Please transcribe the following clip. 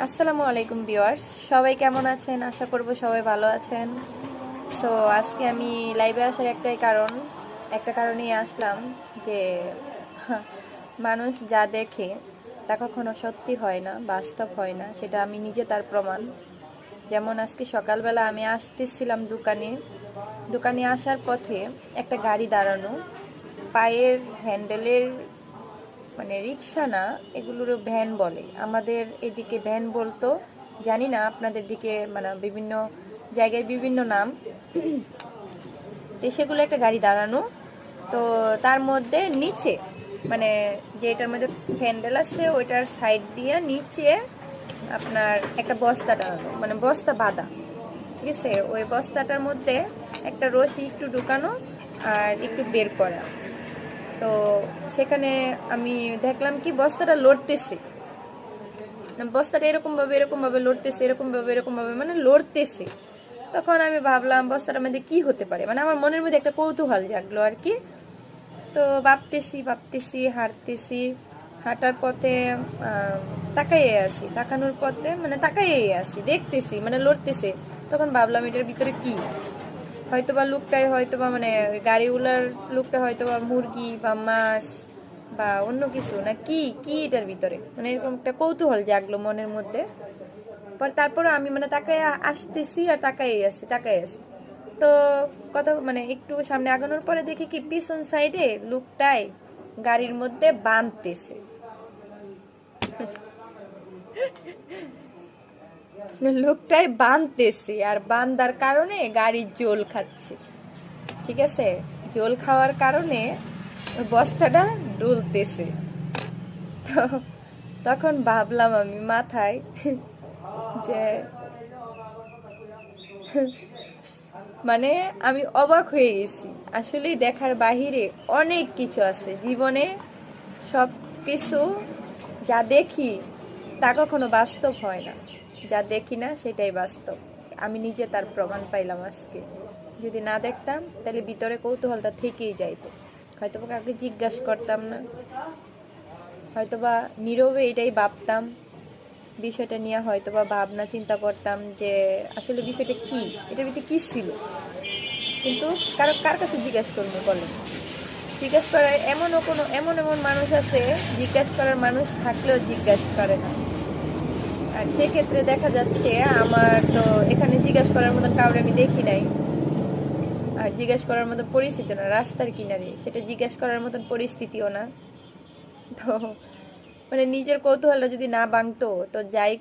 আসসালামু আলাইকুম ভিউয়ার্স, সবাই কেমন আছেন? আশা করব সবাই ভালো আছেন। সো আজকে আমি লাইভে আসার একটা কারণেই আসলাম যে মানুষ যা দেখে তা কখনো সত্যি হয় না, বাস্তব হয় না, সেটা আমি নিজে তার প্রমাণ। যেমন আজকে সকালবেলা আমি আসতেছিলাম দোকানে আসার পথে একটা গাড়ি দাঁড়ানো, পায়ের হ্যান্ডেলের মানে রিক্সা না, এগুলোর ভ্যান বলে, আমাদের এদিকে ভ্যান বলতো, জানি না আপনাদের দিকে মানে বিভিন্ন জায়গায় বিভিন্ন নাম। তো সেগুলো একটা গাড়ি দাঁড়ানো, তো তার মধ্যে নিচে মানে যেটার মধ্যে হ্যান্ডেল আছে ওইটার সাইড দিয়ে নিচে আপনার একটা বস্তা টানানো, মানে বস্তা বাঁধা, ঠিক আছে? ওই বস্তাটার মধ্যে একটা রশি একটু ঢুকানো আর একটু বের করা। তো সেখানে আমি দেখলাম কি বস্তাটা লড়তেছে, বস্তাটা এরকম ভাবে লড়তেছে, এরকম ভাবে মানে লড়তেছে। তখন আমি ভাবলাম বস্তাটার মধ্যে কি হতে পারে, মানে আমার মনের মধ্যে একটা কৌতূহল জাগলো আর কি। তো ভাবতেছি হাঁটতেছি, হাঁটার পথে তাকানোর পথে মানে তাকাইয়ে আসি, দেখতেছি মানে লড়তেছে। তখন ভাবলাম এটার ভিতরে কি, হয়তোবা লোকটাই হয়তোবা মানে ওই গাড়িওয়ালার লোকটা হয়তোবা মুরগি বা মাছ বা অন্য কিছু, না কি কি এটার ভিতরে, মানে এরকম একটা কৌতূহল জাগলো মনের মধ্যে। তারপরে আমি মানে তাকায় আসতেছি আর তাকাই আসি। তো কথা মানে একটু সামনে আগানোর পরে দেখি কি পিছন সাইডে লোকটাই গাড়ির মধ্যে বাঁধতেছে। লোকটাই বাঁধতেছে আর বান্দার কারণে গাড়ির জোল খাচ্ছে, ঠিক আছে? জোল খাওয়ার কারণে ওই বস্তাটা ডুলতেছে। তো তখন ভাবলাম আমি মাথায় যে মানে আমি অবাক হয়ে গেছি। আসলেই দেখার বাহিরে অনেক কিছু আছে জীবনে, সব কিছু যা দেখি তা কখনো বাস্তব হয় না, যা দেখি না সেটাই বাস্তব। আমি নিজে তার প্রমাণ পাইলাম আজকে। যদি না দেখতাম তাহলে ভিতরে কৌতূহলটা থেকেই যাইতো, হয়তো বা কাউকে জিজ্ঞাসা করতাম না, হয়তোবা নীরবে এটাই ভাবতাম, বিষয়টা নিয়ে হয়তোবা ভাবনা চিন্তা করতাম যে আসলে বিষয়টা কি, এটার ভিতরে কি ছিল। কিন্তু কার কাছে জিজ্ঞাসা করবো বলেন? জিজ্ঞাসা করার এমন মানুষ আছে, জিজ্ঞাসা করার মানুষ থাকলেও জিজ্ঞাসা করে না। আর সেক্ষেত্রে দেখা যাচ্ছে আমার তো এখানে জিজ্ঞাসা করার মতন কাউরে আমি দেখি নাই, আর জিজ্ঞাসা করার মতন পরিস্থিতি না, রাস্তার কিনারে সেটা জিজ্ঞাসা করার মতন পরিস্থিতিও না। তো মানে নিজের কৌতূহলটা যদি না ভাঙতো তো যাই